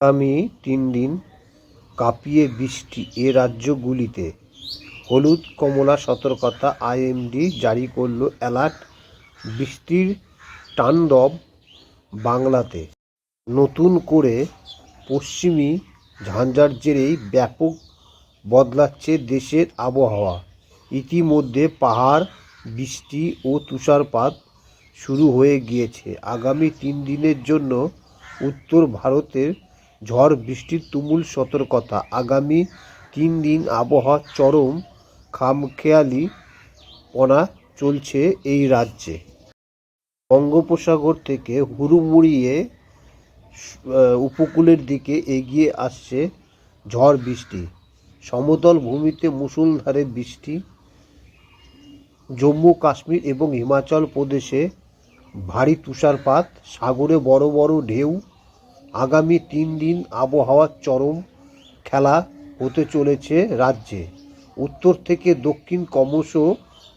আগামী 3 দিন কাঁপিয়ে বৃষ্টি এ রাজ্যগুলিতে হলুদ কমলা সতর্কতা। আইএমডি জারি করল অ্যালার্ট। বৃষ্টির তাণ্ডব বাংলাতে। নতুন করে পশ্চিমী ঝঞ্ঝার জেরেই ব্যাপক বদলাচ্ছে দেশের আবহাওয়া। ইতিমধ্যে পাহাড় বৃষ্টি ও তুষারপাত শুরু হয়ে গিয়েছে। আগামী 3 দিনের জন্য উত্তর ভারতের ঝড় বৃষ্টির তুমুল সতর্কতা। আগামী 3 দিন আবহাওয়া চরম খামখেয়ালিপনা চলছে এই রাজ্যে। বঙ্গোপসাগর থেকে হুড়মুড়িয়ে উপকূলের দিকে এগিয়ে আসছে ঝড় বৃষ্টি। সমতল ভূমিতে মুষলধারে বৃষ্টি। জম্মু কাশ্মীর এবং হিমাচল প্রদেশে ভারী তুষারপাত, সাগরে বড় বড় ঢেউ। আগামী 3 দিন আবহাওয়ার চরম খেলা হতে চলেছে রাজ্যে। উত্তর থেকে দক্ষিণ ক্রমশ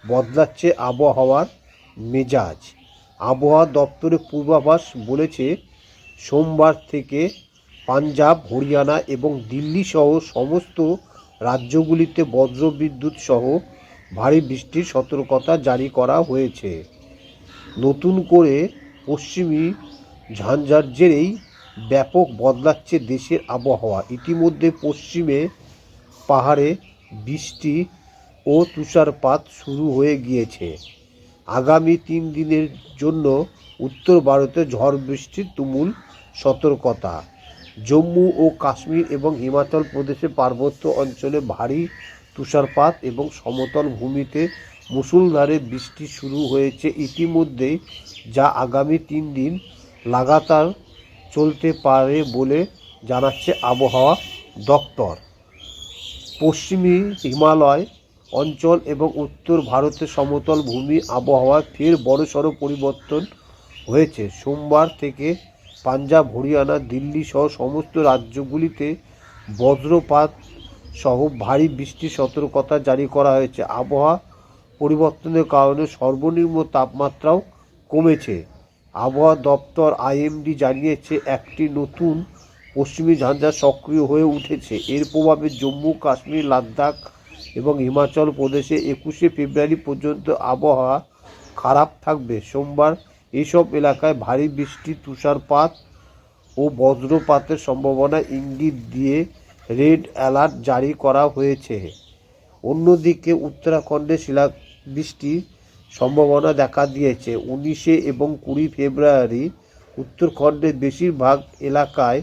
বদলাচ্ছে আবহাওয়ার মেজাজ। আবহাওয়া দপ্তরের পূর্বাভাস বলেছে, সোমবার থেকে পাঞ্জাব, হরিয়ানা এবং দিল্লি সহ সমস্ত রাজ্যগুলিতে বজ্রবিদ্যুৎ সহ ভারী বৃষ্টির সতর্কতা জারি করা হয়েছে। নতুন করে পশ্চিমী ঝঞ্ঝার জেরেই ব্যাপক বদলাচ্ছে দেশের আবহাওয়া। ইতিমধ্যে পশ্চিমে পাহাড়ে বৃষ্টি ও তুষারপাত শুরু হয়ে গিয়েছে। আগামী 3 দিনের জন্য উত্তর ভারতে ঝড় বৃষ্টির তুমুল সতর্কতা। জম্মু ও কাশ্মীর এবং হিমাচল প্রদেশের পার্বত্য অঞ্চলে ভারী তুষারপাত এবং সমতল ভূমিতে মুষলধারে বৃষ্টি শুরু হয়েছে ইতিমধ্যেই, যা আগামী 3 দিন লাগাতার চলতে পারে বলে জানাচ্ছে আবহাওয়া দপ্তর। পশ্চিমী হিমালয় অঞ্চল এবং উত্তর ভারতের সমতল ভূমি আবহাওয়ায় ফের বড়সড় পরিবর্তন হয়েছে। সোমবার থেকে পাঞ্জাব, হরিয়ানা, দিল্লি সহ সমস্ত রাজ্যগুলিতে বজ্রপাত সহ ভারী বৃষ্টির সতর্কতা জারি করা হয়েছে। আবহাওয়া পরিবর্তনের কারণে সর্বনিম্ন তাপমাত্রাও কমেছে। আবহাওয়া দপ্তর আইএমডি জানিয়েছে, একটি নতুন পশ্চিমী ঝঞ্ঝা সক্রিয় হয়ে উঠেছে। এর প্রভাবে জম্মু কাশ্মীর, লাদাখ এবং হিমাচল প্রদেশে 21শে ফেব্রুয়ারি পর্যন্ত আবহাওয়া খারাপ থাকবে। সোমবার এইসব এলাকায় ভারী বৃষ্টি, তুষারপাত ও বজ্রপাতের সম্ভাবনা ইঙ্গিত দিয়ে রেড অ্যালার্ট জারি করা হয়েছে। অন্যদিকে উত্তরাখণ্ডে শিলাবৃষ্টির সম্ভাবনা দেখা দিয়েছে। 19 এবং 20 ফেব্রুয়ারি উত্তরাখণ্ডের বেশিরভাগ এলাকায়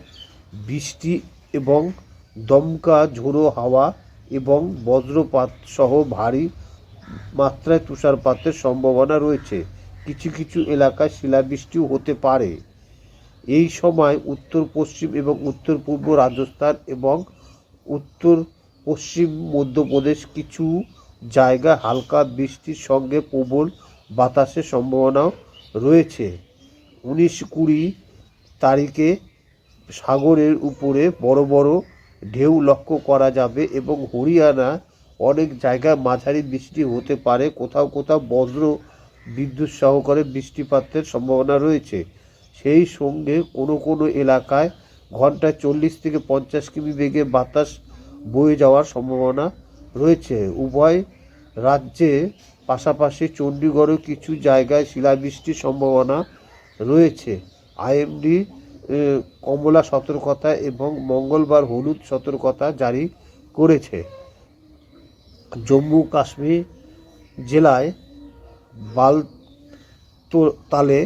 বৃষ্টি এবং দমকা ঝোড়ো হাওয়া এবং বজ্রপাত সহ ভারী মাত্রায় তুষারপাতের সম্ভাবনা রয়েছে। কিছু কিছু এলাকায় শিলাবৃষ্টিও হতে পারে। এই সময় উত্তর পশ্চিম এবং উত্তর পূর্ব রাজস্থান এবং উত্তর পশ্চিম মধ্যপ্রদেশ কিছু জায়গায় হালকা বৃষ্টির সঙ্গে প্রবল বাতাসের সম্ভাবনাও রয়েছে। 19-20 তারিখে সাগরের উপরে বড় বড় ঢেউ লক্ষ্য করা যাবে এবং হরিয়ানা অনেক জায়গায় মাঝারি বৃষ্টি হতে পারে। কোথাও কোথাও বজ্র বিদ্যুৎ সহকারে বৃষ্টিপাতের সম্ভাবনা রয়েছে। সেই সঙ্গে কোনো কোনো এলাকায় ঘন্টায় 40 থেকে 50 কিমি বেগে বাতাস বয়ে যাওয়ার সম্ভাবনা রয়েছে। উভয় রাজ্যে পাশাপাশি চণ্ডীগড়েও কিছু জায়গায় শিলাবৃষ্টির সম্ভাবনা রয়েছে। আইএমডি কমলা সতর্কতা এবং মঙ্গলবার হলুদ সতর্কতা জারি করেছে। জম্মু কাশ্মীর জেলায় বালতালে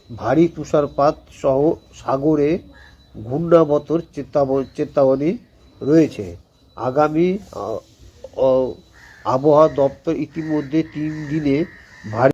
ভারী তুষারপাত সহ সাগরে ঘূর্ণাবর্তের চেতাবনী রয়েছে। আগামী আবহাওয়া দপ্তর ইতিমধ্যে 3 দিনে ভারী